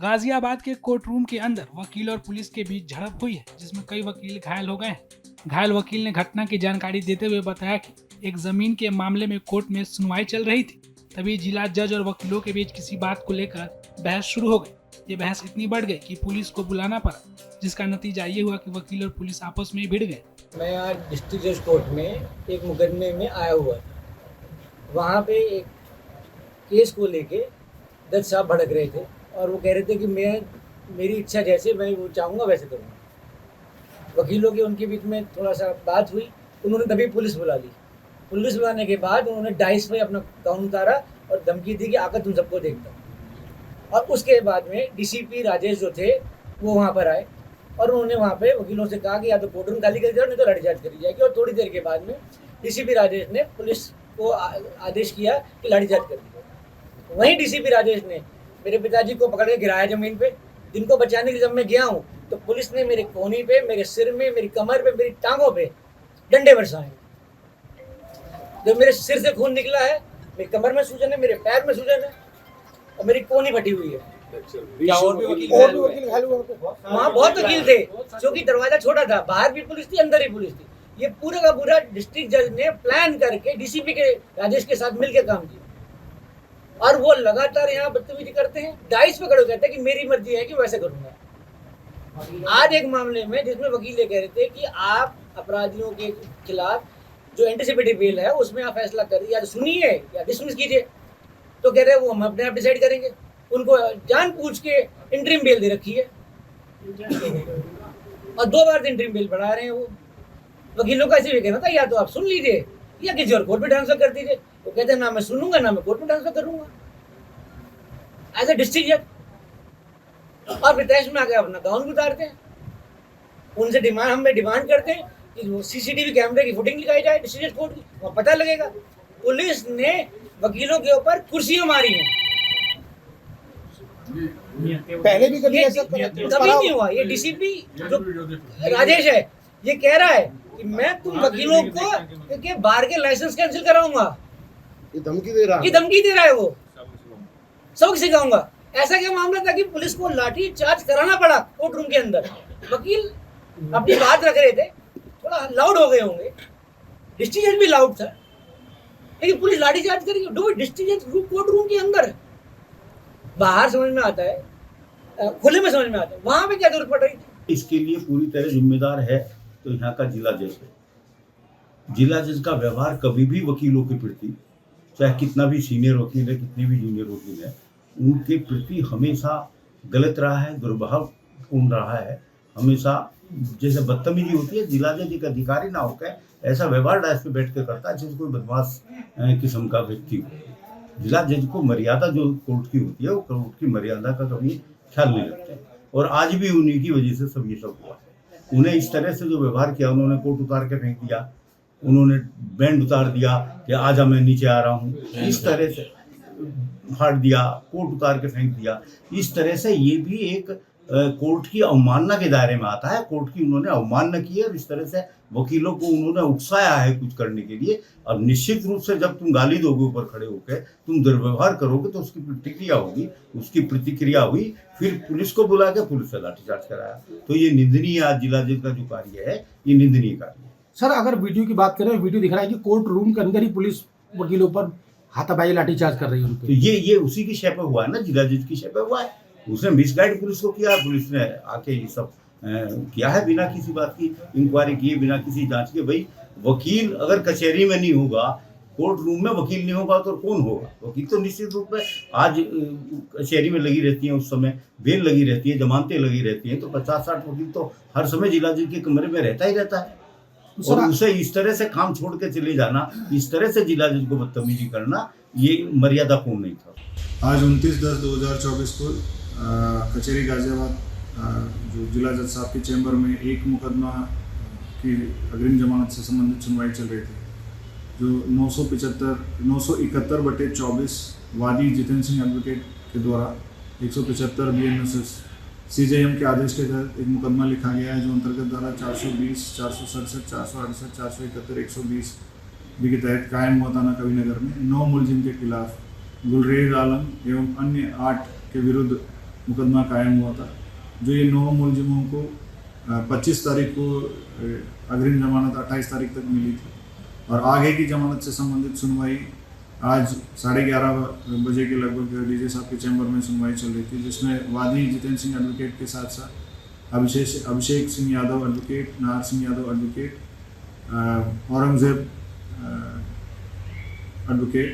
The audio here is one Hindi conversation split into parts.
गाजियाबाद के कोर्ट रूम के अंदर वकील और पुलिस के बीच झड़प हुई है, जिसमें कई वकील घायल हो गए हैं। घायल वकील ने घटना की जानकारी देते हुए बताया कि एक जमीन के मामले में कोर्ट में सुनवाई चल रही थी, तभी जिला जज और वकीलों के बीच किसी बात को लेकर बहस शुरू हो गई। ये बहस इतनी बढ़ गई कि पुलिस को बुलाना पड़ा, जिसका नतीजा ये हुआ कि वकील और पुलिस आपस में भिड़ गए। मैं आज डिस्ट्रिक्ट जज कोर्ट में एक मुकदमे में आया हुआ था। वहाँ पे एक केस को लेके जज साहब भड़क रहे थे और वो कह रहे थे कि मेरी इच्छा जैसे मैं वो चाहूँगा वैसे करूँगा। वकीलों के उनके बीच में थोड़ा सा बात हुई, उन्होंने तभी पुलिस बुला ली। पुलिस बुलाने के बाद उन्होंने डाइस पे अपना काउंट उतारा और धमकी दी कि आकर तुम सबको देखता। और उसके बाद में डीसीपी राजेश जो थे वो वहाँ पर आए और उन्होंने वहाँ पे वकीलों से कहा कि या तो कोर्ट रूम खाली कर दिया नहीं तो लाठीचार्ज करी जाएगी। और थोड़ी देर के बाद में डीसीपी राजेश ने पुलिस को आदेश किया कि लाठीचार्ज कर दी। वहीं डीसीपी राजेश ने मेरे पिताजी को पकड़ के गिराया ज़मीन पे। जिनको बचाने के लिए जब मैं गया हूँ तो पुलिस ने मेरे कोहनी पे, मेरे सिर में, मेरी कमर पे, मेरी टांगों पे डंडे बरसाए। जब मेरे सिर से खून निकला है, मेरी कमर में सूजन है, मेरे पैर में सूजन है और मेरी कोहनी फटी हुई है। क्या और भी वकील घायल हुए? वहाँ बहुत वकील थे, क्योंकि दरवाजा छोटा था, बाहर भी पुलिस थी, अंदर भी पुलिस थी। ये पूरा का पूरा डिस्ट्रिक्ट जज ने प्लान करके डीसीपी के राजेश के साथ मिलकर काम किया और वो लगातार यहाँ बदतमीजी करते हैं। डाइस पे खड़े कहते हैं कि मेरी मर्जी है कि वैसे करूँगा। आज एक मामले में जिसमें वकील ये कह रहे थे कि आप अपराधियों के खिलाफ जो एंटीसिपेटरी बेल है उसमें आप फैसला करिए, या सुनिए या डिसमिस कीजिए। तो कह रहे हैं वो हम अपने आप डिसाइड करेंगे। उनको जानबूझ के इंटरिम बेल दे रखी है और 2 बार इंटरिम बेल बढ़ा रहे हैं। वो वकीलों का ऐसे भी कहना था या तो आप सुन लीजिए या किसी और कोर्ट में ट्रांसफर कर दीजिए। वो कहते हैं ना मैं सुनूंगा ना मैं कोर्ट में ट्रांसफर करूंगा एज ए डिस्ट्रिक्ट जज। और विदेश में आके अपना गाउन उतारते हैं। उनसे हम डिमांड करते हैं कि वो सीसीटीवी कैमरे की फुटेज निकाली जाए डिस्ट्रिक्ट कोर्ट की, वहाँ पता लगेगा। पुलिस ने वकीलों के ऊपर कुर्सियां मारी हैं। पहले भी कभी ऐसा कभी नहीं हुआ। ये डीसीपी जो राजेश है ये कह रहा है कि मैं तुम वकीलों को के बार के लाइसेंस कैंसिल कराऊंगा। ये धमकी दे रहा है वो, सबक सिखाऊंगा। ऐसा क्या मामला था कि पुलिस को लाठी चार्ज कराना पड़ा कोर्ट रूम के अंदर। वकील अपनी बात रख रहे थे, थोड़ा लाउड हो गए होंगे। डिस्ट्रिक्ट जज भी लाउड था, लेकिन पुलिस लाठी चार्ज करेगी। डिस्ट्रिक्ट जज कोर्ट रूम के अंदर, बाहर समझ में आता है, खुले में समझ में आता है, वहां पे क्या जरूरत पड़ रही थी। इसके लिए पूरी तरह जिम्मेदार है तो यहाँ का जिला जज है। जिला जज का व्यवहार कभी भी वकीलों के प्रति, चाहे कितना भी सीनियर वकील है, कितनी भी जूनियर वकील है, उनके प्रति हमेशा गलत रहा है, दुर्भावपूर्ण रहा है। हमेशा जैसे बदतमीजी होती है, जिला जज एक अधिकारी ना होकर ऐसा व्यवहार डायस पे बैठ कर करता है जैसे कोई बदमाश किस्म का व्यक्ति हो। जिला जज को मर्यादा जो कोर्ट की होती है वो कोर्ट की मर्यादा का कभी ख्याल नहीं रखते और आज भी उन्हीं की वजह से सब ये सब हुआ है। उन्हें इस तरह से जो व्यवहार किया, उन्होंने कोट उतार के फेंक दिया, उन्होंने बैंड उतार दिया कि आजा मैं नीचे आ रहा हूँ, इस तरह से फाड़ दिया, कोट उतार के फेंक दिया। इस तरह से ये भी एक कोर्ट की अवमानना के दायरे में आता है। कोर्ट की उन्होंने अवमानना की है और इस तरह से वकीलों को उन्होंने उकसाया है कुछ करने के लिए। अब निश्चित रूप से जब तुम गाली दोगे ऊपर खड़े होकर, तुम दुर्व्यवहार करोगे तो उसकी प्रतिक्रिया होगी। उसकी प्रतिक्रिया हुई, फिर पुलिस को बुला के पुलिस से लाठीचार्ज कराया। तो ये निंदनीय, आज जिला जज का जो कार्य है ये निंदनीय कार्य है। सर अगर वीडियो की बात करें, वीडियो दिख रहा है कि कोर्ट रूम के अंदर ही पुलिस वकीलों पर हाथापाई लाठीचार्ज कर रही है। तो ये उसी की शय पे हुआ है ना, जिला जज की शय पे हुआ है। उसने मिसगाइड पुलिस को किया, पुलिस ने आके ये सब किया है बिना किसी बात की इंक्वायरी किए, बिना किसी जांच के। भाई वकील अगर कचहरी में नहीं होगा, कोर्ट रूम में वकील नहीं होगा तो कौन होगा? वकील तो निश्चित रूप में आज कचहरी में लगी रहती है, उस समय बेल लगी रहती है, जमानतें लगी रहती हैं, तो 50-60 वकील तो हर समय जिला जज के कमरे में रहता ही रहता है। और उसे इस तरह से काम छोड़ के चले जाना, इस तरह से जिला जज को बदतमीजी करना, ये मर्यादापूर्ण नहीं था। आज 29/10/2024 को कचहरी गाजियाबाद जो जिला जज साहब के चैम्बर में एक मुकदमा की अग्रिम जमानत से संबंधित सुनवाई चल रही थी, जो 971/24 वादी जितेंद्र सिंह एडवोकेट के द्वारा 175 BNSS CJM के आदेश के तहत एक मुकदमा लिखा गया है, जो अंतर्गत धारा 420, 467, 468, 471, 120 बी के तहत कायम हुआ थाना कविनगर में 9 मुलजिम के खिलाफ गुलरेज आलम एवं अन्य 8 के विरुद्ध मुकदमा कायम हुआ था। जो ये 9 मुलजिमों को 25 तारीख को अग्रिम जमानत 28 तारीख तक मिली थी और आगे की जमानत से संबंधित सुनवाई आज 11:30 बजे के लगभग डीजे साहब के चैम्बर में सुनवाई चल रही थी, जिसमें वादी जितेंद्र सिंह एडवोकेट के साथ साथ अभिषेक सिंह यादव एडवोकेट, नार सिंह यादव एडवोकेट, औरंगजेब एडवोकेट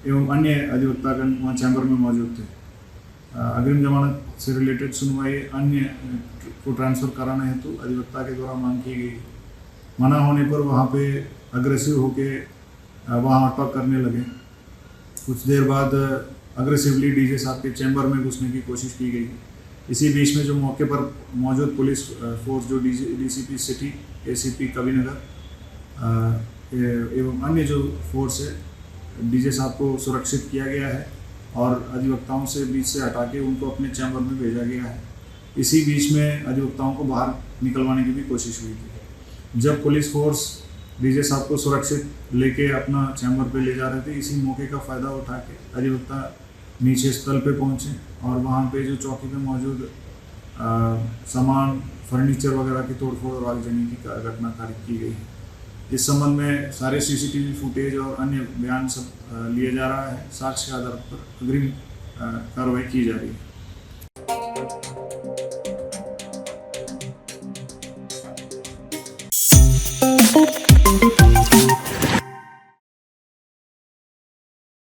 एवं अन्य अधिवक्तागण वहाँ चैम्बर में मौजूद थे। अग्रिम जमानत से रिलेटेड सुनवाई अन्य को ट्रांसफ़र कराने हेतु अधिवक्ता के द्वारा मांग की गई। मना होने पर वहाँ पे अग्रेसिव होके वहाँ अटक करने लगे। कुछ देर बाद अग्रेसिवली डीजे साहब के चैम्बर में घुसने की कोशिश की गई। इसी बीच में जो मौके पर मौजूद पुलिस फोर्स जो डीसीपी सिटी, एसीपी कविनगर एवं अन्य जो फोर्स है, डीजे साहब को सुरक्षित किया गया है और अधिवक्ताओं से बीच से हटा के उनको अपने चैम्बर में भेजा गया है। इसी बीच में अधिवक्ताओं को बाहर निकलवाने की भी कोशिश हुई थी। जब पुलिस फोर्स डीजे साहब को सुरक्षित लेके अपना चैम्बर पे ले जा रहे थे, इसी मौके का फ़ायदा उठा के अधिवक्ता नीचे स्थल पे पहुंचे और वहाँ पे जो चौकी पे मौजूद सामान, फर्नीचर वगैरह की तोड़फोड़ और आगजनी की घटना कारित की गई है। इस संबंध में सारे सीसीटीवी फुटेज और अन्य बयान सब लिए जा रहा है। साक्ष्य के आधार पर अग्रिम कार्रवाई की जा रही है।